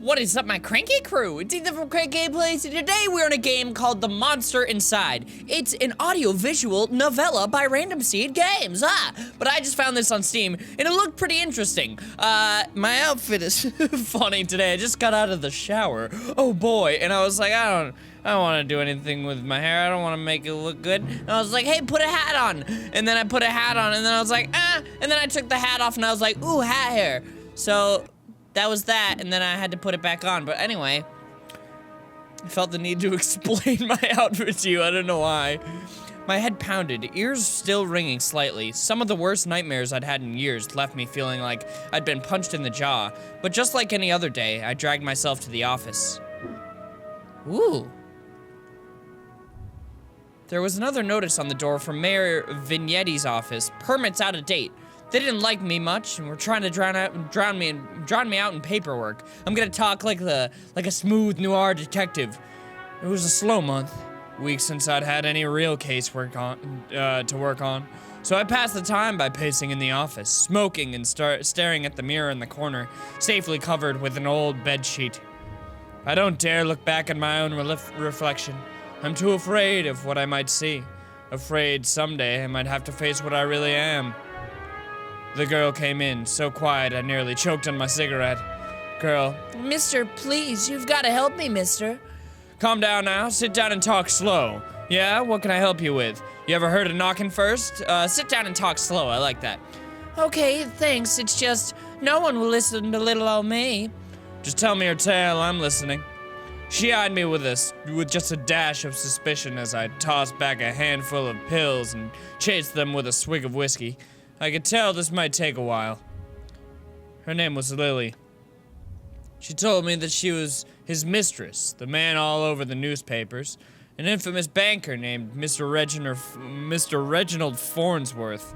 What is up, my cranky crew? It's Ethan from CrankGameplays, and today we're in a game called The Monster Inside. It's an audio-visual novella by Random Seed Games, but I just found this on Steam, and it looked pretty interesting. My outfit is funny today. I just got out of the shower. Oh boy, and I was like, I don't want to do anything with my hair. I don't want to make it look good. And I was like, hey, put a hat on. And then I put a hat on, and then I was like, and then I took the hat off, and I was like, ooh, hat hair. So that was that, and then I had to put it back on. But anyway, I felt the need to explain my outfit to you. I don't know why. My head pounded, ears still ringing slightly. Some of the worst nightmares I'd had in years left me feeling like I'd been punched in the jaw. But just like any other day, I dragged myself to the office. Ooh. There was another notice on the door from Mayor Vignetti's office. Permits out of date. They didn't like me much, and were trying to drown me out in paperwork. I'm gonna talk like a smooth noir detective. It was a slow month, weeks since I'd had any real case to work on. So I passed the time by pacing in the office, smoking and staring at the mirror in the corner, safely covered with an old bed sheet. I don't dare look back at my own reflection. I'm too afraid of what I might see. Afraid someday I might have to face what I really am. The girl came in, so quiet I nearly choked on my cigarette. Girl. Mister, please, you've got to help me, mister. Calm down now, sit down and talk slow. Yeah, what can I help you with? You ever heard of knocking first? Sit down and talk slow, I like that. Okay, thanks, it's just, no one will listen to little old me. Just tell me your tale, I'm listening. She eyed me with just a dash of suspicion as I tossed back a handful of pills and chased them with a swig of whiskey. I could tell this might take a while. Her name was Lily. She told me that she was his mistress, the man all over the newspapers, an infamous banker named Mr. Reginald Farnsworth.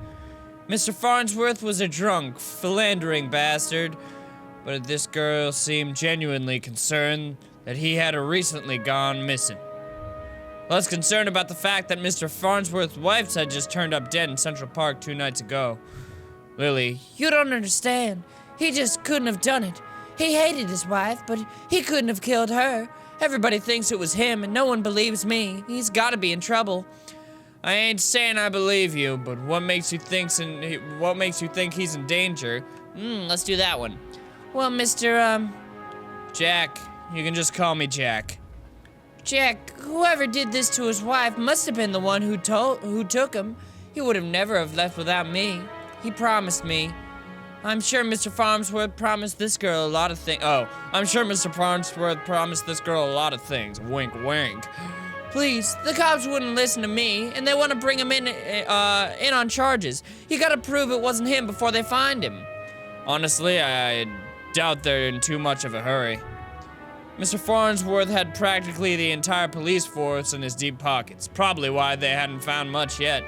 Mr. Farnsworth was a drunk, philandering bastard, but this girl seemed genuinely concerned that he had recently gone missing. Less concerned about the fact that Mr. Farnsworth's wife had just turned up dead in Central Park 2 nights ago. Lily, you don't understand. He just couldn't have done it. He hated his wife, but he couldn't have killed her. Everybody thinks it was him, and no one believes me. He's gotta be in trouble. I ain't saying I believe you, but what makes you think he's in danger? Let's do that one. Well, Mr. Jack. You can just call me Jack. Jack, whoever did this to his wife must have been the one who took him. He would have never have left without me. He promised me. I'm sure Mr. Farnsworth promised this girl a lot of things. Oh, I'm sure Mr. Farnsworth promised this girl a lot of things. Wink, wink. Please, the cops wouldn't listen to me, and they want to bring him in on charges. You gotta prove it wasn't him before they find him. Honestly, I doubt they're in too much of a hurry. Mr. Farnsworth had practically the entire police force in his deep pockets, probably why they hadn't found much yet.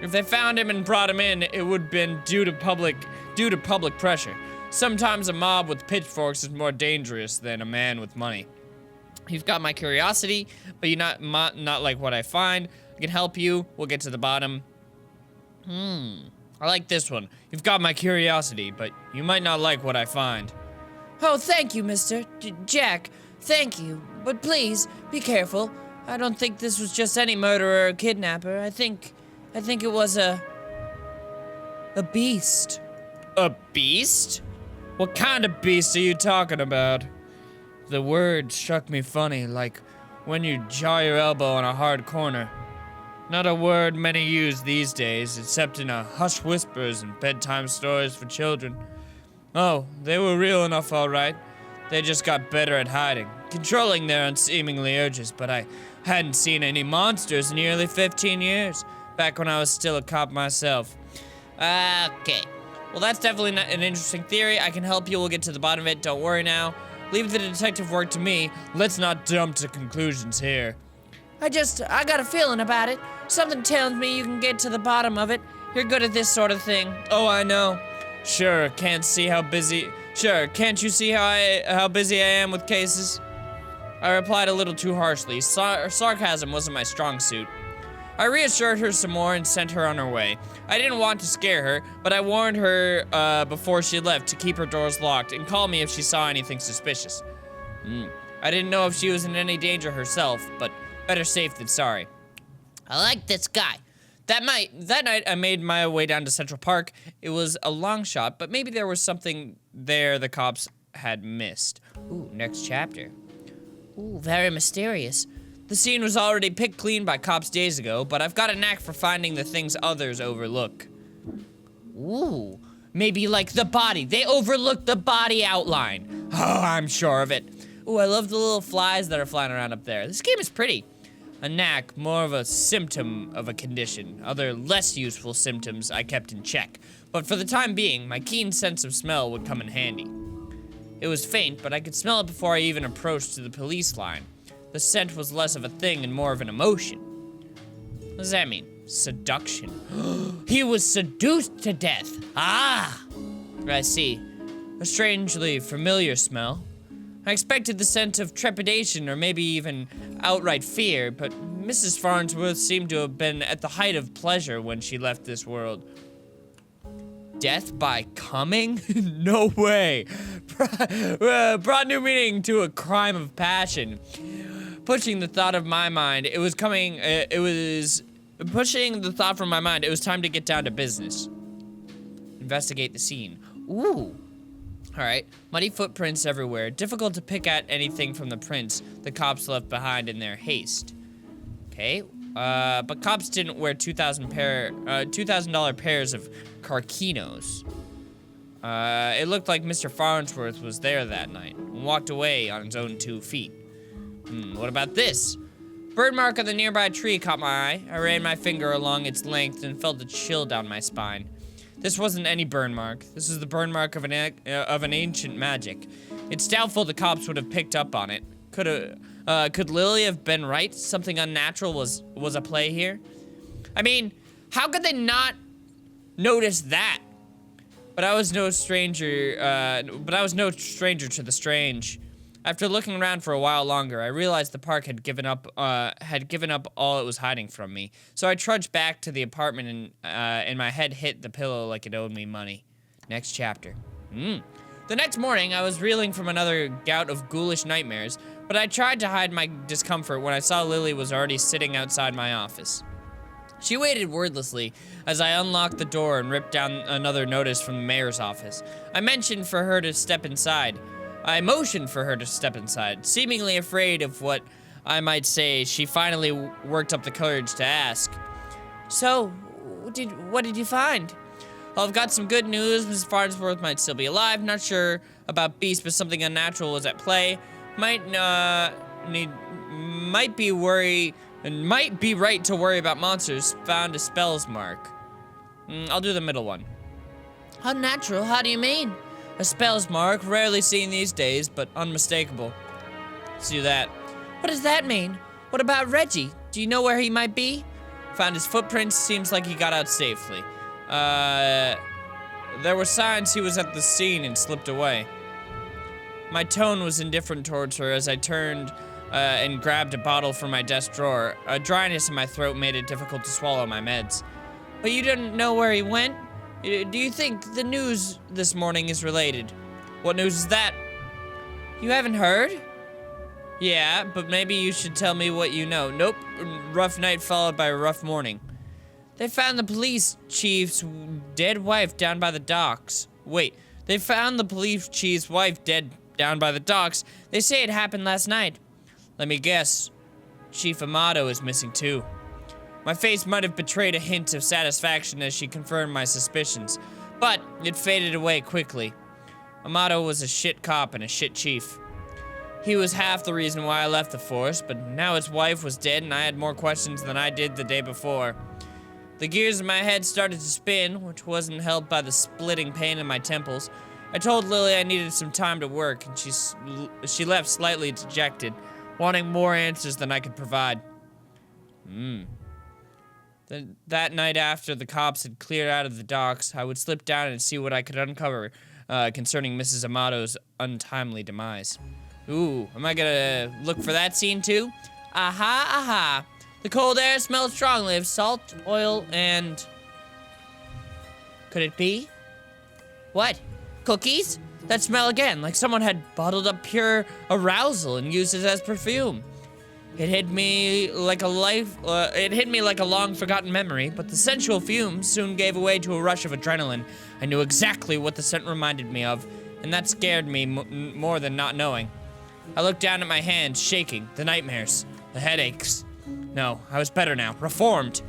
If they found him and brought him in, it would have been due to public pressure. Sometimes a mob with pitchforks is more dangerous than a man with money. You've got my curiosity, but you're not like what I find. I can help you. We'll get to the bottom. I like this one. You've got my curiosity, but you might not like what I find. Oh, thank you, Mr. Jack. Thank you. But please, be careful. I don't think this was just any murderer or kidnapper. I think it was a beast. A beast? What kind of beast are you talking about? The word struck me funny, like when you jaw your elbow on a hard corner. Not a word many use these days, except in a hushed whispers and bedtime stories for children. Oh, they were real enough, all right. They just got better at hiding, controlling their unseemly urges, but I hadn't seen any monsters in nearly 15 years, back when I was still a cop myself. Okay. Well, that's definitely not an interesting theory. I can help you. We'll get to the bottom of it. Don't worry now. Leave the detective work to me. Let's not jump to conclusions here. I got a feeling about it. Something tells me you can get to the bottom of it. You're good at this sort of thing. Oh, I know. Sure, can't you see how busy I am with cases? I replied a little too harshly. Sarcasm wasn't my strong suit. I reassured her some more and sent her on her way. I didn't want to scare her, but I warned her before she left to keep her doors locked and call me if she saw anything suspicious. I didn't know if she was in any danger herself, but better safe than sorry. I like this guy. That night, I made my way down to Central Park. It was a long shot, but maybe there was something there the cops had missed. Ooh, next chapter. Ooh, very mysterious. The scene was already picked clean by cops days ago, but I've got a knack for finding the things others overlook. Ooh, maybe like the body. They overlooked the body outline. Oh, I'm sure of it. Ooh, I love the little flies that are flying around up there. This game is pretty. A knack, more of a symptom of a condition. Other less useful symptoms I kept in check. But for the time being, my keen sense of smell would come in handy. It was faint, but I could smell it before I even approached to the police line. The scent was less of a thing and more of an emotion. What does that mean? Seduction. He was seduced to death. Ah! I see. A strangely familiar smell. I expected the scent of trepidation or maybe even outright fear, but Mrs. Farnsworth seemed to have been at the height of pleasure when she left this world. Death by coming? No way. Brought new meaning to a crime of passion. Pushing the thought of my mind, it was pushing the thought from my mind, it was time to get down to business. Investigate the scene. Ooh. Alright, muddy footprints everywhere. Difficult to pick at anything from the prints the cops left behind in their haste. Okay, but cops didn't wear $2,000 pairs of Carquinos. It looked like Mr. Farnsworth was there that night and walked away on his own 2 feet. What about this? Bird mark on the nearby tree caught my eye. I ran my finger along its length and felt a chill down my spine. This wasn't any burn mark. This was the burn mark of an ancient magic. It's doubtful the cops would have picked up on it. Could Lily have been right? Something unnatural was a play here? I mean, how could they not notice that? But I was no stranger to the strange. After looking around for a while longer, I realized the park had given up all it was hiding from me. So I trudged back to the apartment and my head hit the pillow like it owed me money. Next chapter. The next morning, I was reeling from another gout of ghoulish nightmares, but I tried to hide my discomfort when I saw Lily was already sitting outside my office. She waited wordlessly as I unlocked the door and ripped down another notice from the mayor's office. I motioned for her to step inside. Seemingly afraid of what I might say. She finally worked up the courage to ask. So, what did you find? Well, I've got some good news. Mrs. Farnsworth might still be alive. Not sure about Beast, but something unnatural was at play. Might be right to worry about monsters. Found a spells mark. I'll do the middle one. Unnatural? How do you mean? A spells mark, rarely seen these days, but unmistakable. Let's do that. What does that mean? What about Reggie? Do you know where he might be? Found his footprints, seems like he got out safely. There were signs he was at the scene and slipped away. My tone was indifferent towards her as I turned and grabbed a bottle from my desk drawer. A dryness in my throat made it difficult to swallow my meds. But you didn't know where he went? Do you think the news this morning is related? What news is that? You haven't heard? Yeah, but maybe you should tell me what you know. Nope, rough night followed by a rough morning. They found the police chief's dead wife down by the docks. Wait, they found the police chief's wife dead down by the docks. They say it happened last night. Let me guess, Chief Amato is missing too. My face might have betrayed a hint of satisfaction as she confirmed my suspicions, but it faded away quickly. Amato was a shit cop and a shit chief. He was half the reason why I left the force, but now his wife was dead and I had more questions than I did the day before. The gears in my head started to spin, which wasn't helped by the splitting pain in my temples. I told Lily I needed some time to work, and she left slightly dejected, wanting more answers than I could provide. That night after the cops had cleared out of the docks, I would slip down and see what I could uncover concerning Mrs. Amato's untimely demise. Ooh, am I gonna look for that scene too? Aha, aha. The cold air smelled strongly of salt, oil, and... Could it be? What? Cookies? That smell again, like someone had bottled up pure arousal and used it as perfume. It hit me like a long forgotten memory, but the sensual fumes soon gave way to a rush of adrenaline. I knew exactly what the scent reminded me of, and that scared me more than not knowing. I looked down at my hands, shaking, the nightmares, the headaches. No, I was better now, reformed.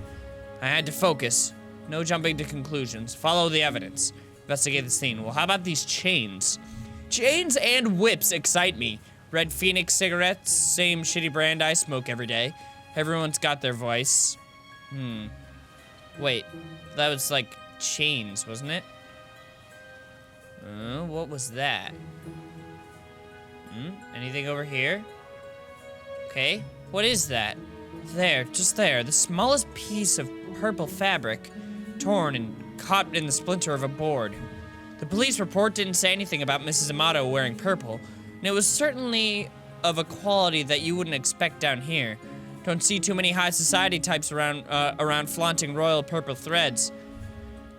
I had to focus. No jumping to conclusions. Follow the evidence. Investigate the scene. Well, how about these chains? Chains and whips excite me. Red Phoenix cigarettes, same shitty brand I smoke every day. Everyone's got their voice. Wait, that was like chains, wasn't it? What was that? Anything over here? Okay, what is that? There, just there, the smallest piece of purple fabric, torn and caught in the splinter of a board. The police report didn't say anything about Mrs. Amato wearing purple, and it was certainly of a quality that you wouldn't expect down here. Don't see too many high society types around flaunting royal purple threads.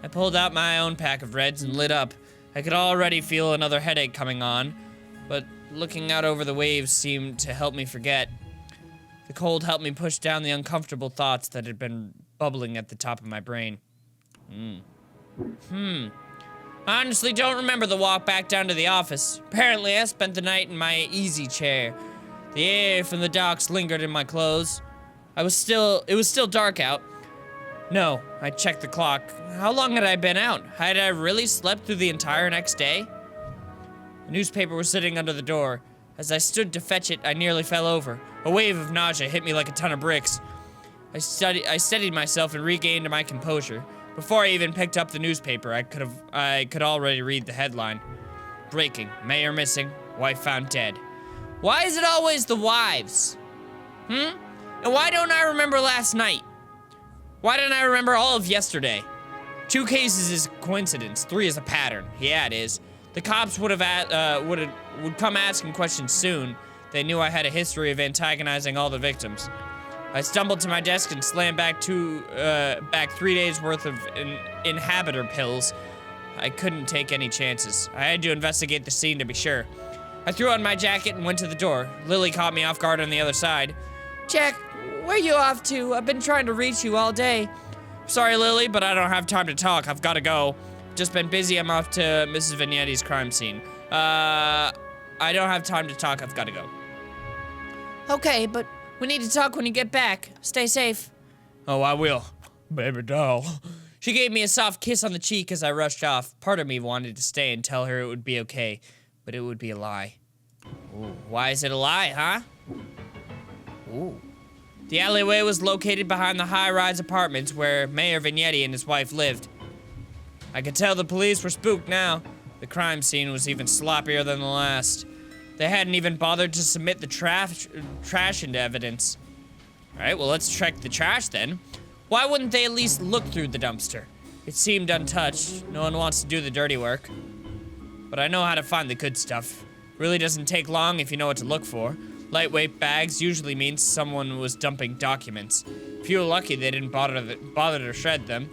I pulled out my own pack of reds and lit up. I could already feel another headache coming on, but looking out over the waves seemed to help me forget. The cold helped me push down the uncomfortable thoughts that had been bubbling at the top of my brain. I honestly don't remember the walk back down to the office. Apparently, I spent the night in my easy chair. The air from the docks lingered in my clothes. It was still dark out. No, I checked the clock. How long had I been out? Had I really slept through the entire next day? The newspaper was sitting under the door. As I stood to fetch it, I nearly fell over. A wave of nausea hit me like a ton of bricks. I steadied myself and regained my composure. Before I even picked up the newspaper, I could already read the headline. Breaking, mayor missing, wife found dead. Why is it always the wives? And why don't I remember last night? Why don't I remember all of yesterday? 2 cases is a coincidence, 3 is a pattern. Yeah, it is. The cops would come asking questions soon. They knew I had a history of antagonizing all the victims. I stumbled to my desk and slammed back 3 days worth of inhibitor pills. I couldn't take any chances. I had to investigate the scene to be sure. I threw on my jacket and went to the door. Lily caught me off guard on the other side. Jack, where you off to? I've been trying to reach you all day. Sorry, Lily, but I don't have time to talk. I've got to go. Just been busy. I'm off to Mrs. Vignetti's crime scene. I don't have time to talk. I've got to go. Okay, but we need to talk when you get back. Stay safe. Oh, I will. Baby doll. She gave me a soft kiss on the cheek as I rushed off. Part of me wanted to stay and tell her it would be okay, but it would be a lie. Ooh, why is it a lie, huh? Ooh. The alleyway was located behind the high-rise apartments where Mayor Vignetti and his wife lived. I could tell the police were spooked now. The crime scene was even sloppier than the last. They hadn't even bothered to submit the trash into evidence. Alright, well, let's check the trash then. Why wouldn't they at least look through the dumpster? It seemed untouched. No one wants to do the dirty work. But I know how to find the good stuff. Really doesn't take long if you know what to look for. Lightweight bags usually means someone was dumping documents. If you were lucky, they didn't bother to shred them.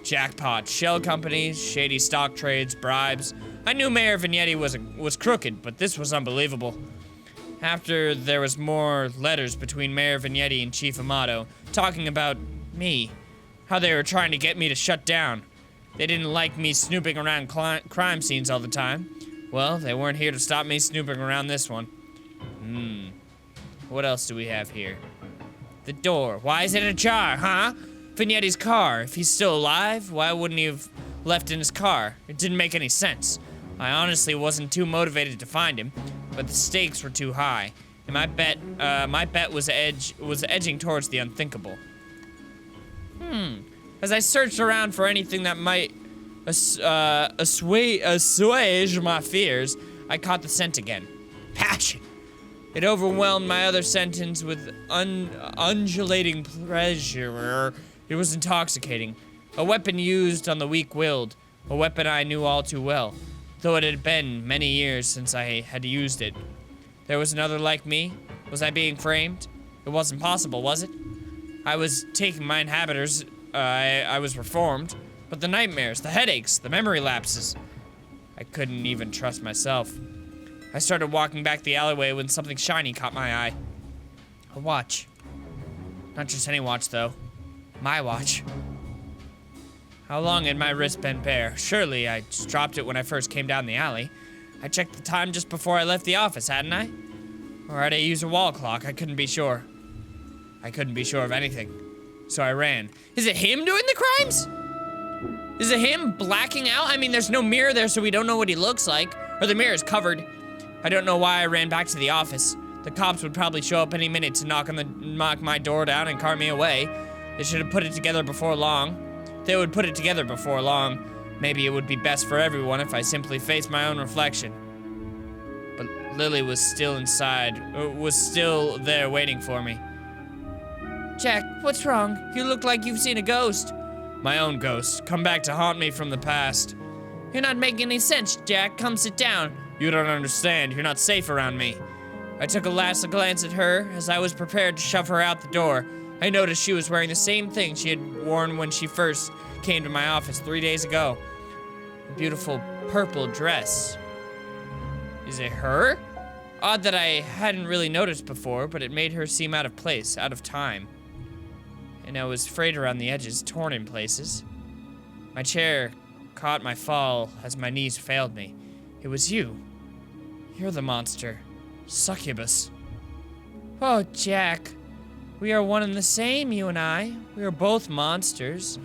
Jackpot. Shell companies, shady stock trades, bribes. I knew Mayor Vignetti was crooked, but this was unbelievable. After there was more letters between Mayor Vignetti and Chief Amato, talking about me. How they were trying to get me to shut down. They didn't like me snooping around crime scenes all the time. Well, they weren't here to stop me snooping around this one. What else do we have here? The door. Why is it ajar, huh? Vignetti's car. If he's still alive, why wouldn't he have left in his car? It didn't make any sense. I honestly wasn't too motivated to find him, but the stakes were too high, and my bet was edging towards the unthinkable. As I searched around for anything that might assuage my fears, I caught the scent again. Passion. It overwhelmed my other sentence with undulating pleasure. It was intoxicating. A weapon used on the weak-willed. A weapon I knew all too well, though it had been many years since I had used it. There was another like me? Was I being framed? It wasn't possible, was it? I was taking my inhibitors. I was reformed. But the nightmares, the headaches, the memory lapses. I couldn't even trust myself. I started walking back the alleyway when something shiny caught my eye. A watch. Not just any watch, though. My watch. How long had my wrist been bare? Surely I just dropped it when I first came down the alley. I checked the time just before I left the office, hadn't I? Or had I used a wall clock? I couldn't be sure. I couldn't be sure of anything. So I ran. Is it him doing the crimes? Is it him blacking out? I mean, there's no mirror there, so we don't know what he looks like. Or the mirror's covered. I don't know why I ran back to the office. The cops would probably show up any minute to knock my door down and cart me away. They should have put it together before long. They would put it together before long. Maybe it would be best for everyone if I simply faced my own reflection. But Lily was still inside, was still there waiting for me. Jack, what's wrong? You look like you've seen a ghost. My own ghost, come back to haunt me from the past. You're not making any sense, Jack. Come sit down. You don't understand. You're not safe around me. I took a last glance at her as I was prepared to shove her out the door. I noticed she was wearing the same thing she had worn when she first came to my office 3 days ago. A beautiful purple dress. Is it her? Odd that I hadn't really noticed before, but it made her seem out of place, out of time. And I was frayed around the edges, torn in places. My chair caught my fall as my knees failed me. It was you. You're the monster. Succubus. Oh, Jack. We are one and the same, you and I. We are both monsters.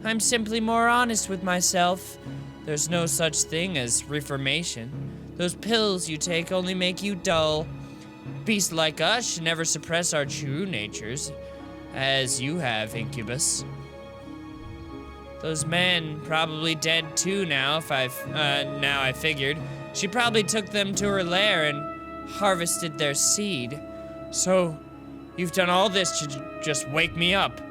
I'm simply more honest with myself. There's no such thing as reformation. Those pills you take only make you dull. Beasts like us should never suppress our true natures. As you have, Incubus. Those men probably dead too now, now I figured. She probably took them to her lair and harvested their seed. So, you've done all this to just wake me up.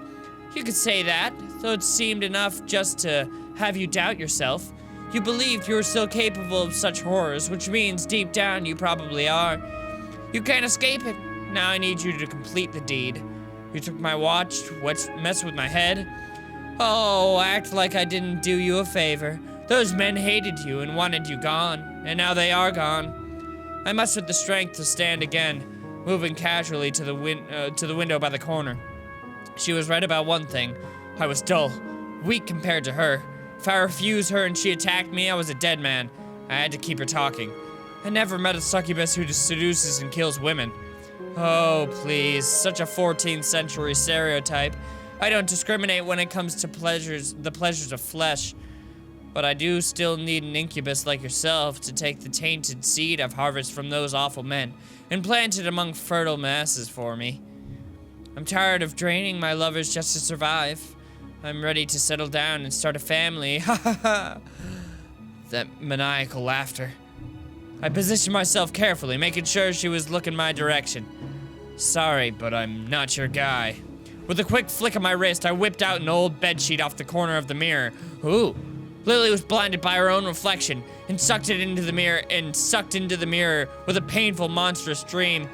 You could say that, though it seemed enough just to have you doubt yourself. You believed you were still capable of such horrors, which means deep down you probably are. You can't escape it. Now I need you to complete the deed. You took my watch, messed with my head. Oh, act like I didn't do you a favor. Those men hated you and wanted you gone, and now they are gone. I mustered the strength to stand again, moving casually to the window by the corner. She was right about one thing. I was dull, weak compared to her. If I refused her and she attacked me, I was a dead man. I had to keep her talking. I never met a succubus who just seduces and kills women. Oh, please, such a 14th century stereotype. I don't discriminate when it comes to the pleasures of flesh. But I do still need an incubus like yourself to take the tainted seed I've harvested from those awful men and plant it among fertile masses for me. I'm tired of draining my lovers just to survive. I'm ready to settle down and start a family. Ha ha ha. That maniacal laughter. I positioned myself carefully, making sure she was looking my direction. Sorry, but I'm not your guy. With a quick flick of my wrist, I whipped out an old bedsheet off the corner of the mirror. Ooh. Lily was blinded by her own reflection and sucked into the mirror with a painful, monstrous dream.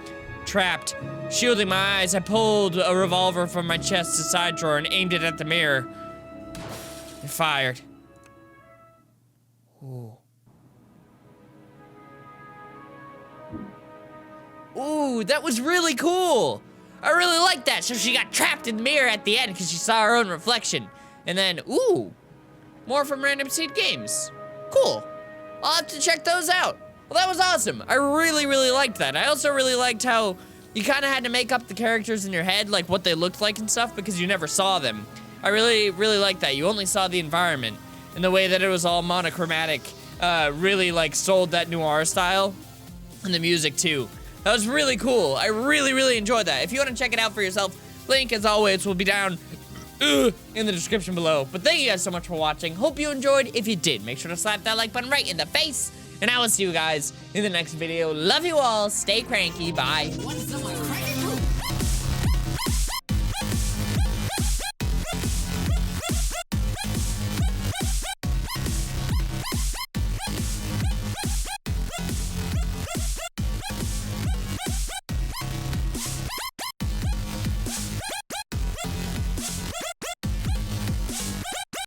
Trapped. Shielding my eyes, I pulled a revolver from my chest's side drawer and aimed it at the mirror. I fired. Ooh. Ooh, that was really cool. I really liked that. So she got trapped in the mirror at the end because she saw her own reflection. And then, ooh, more from Random Seed Games. Cool. I'll have to check those out. Well, that was awesome. I really, really liked that. I also really liked how you kind of had to make up the characters in your head, like what they looked like and stuff, because you never saw them. I really, really liked that. You only saw the environment, and the way that it was all monochromatic really like sold that noir style, and the music too. That was really cool. I really, really enjoyed that. If you want to check it out for yourself, link as always will be down in the description below. But thank you guys so much for watching. Hope you enjoyed. If you did, make sure to slap that like button right in the face. And I will see you guys in the next video. Love you all. Stay cranky. Bye.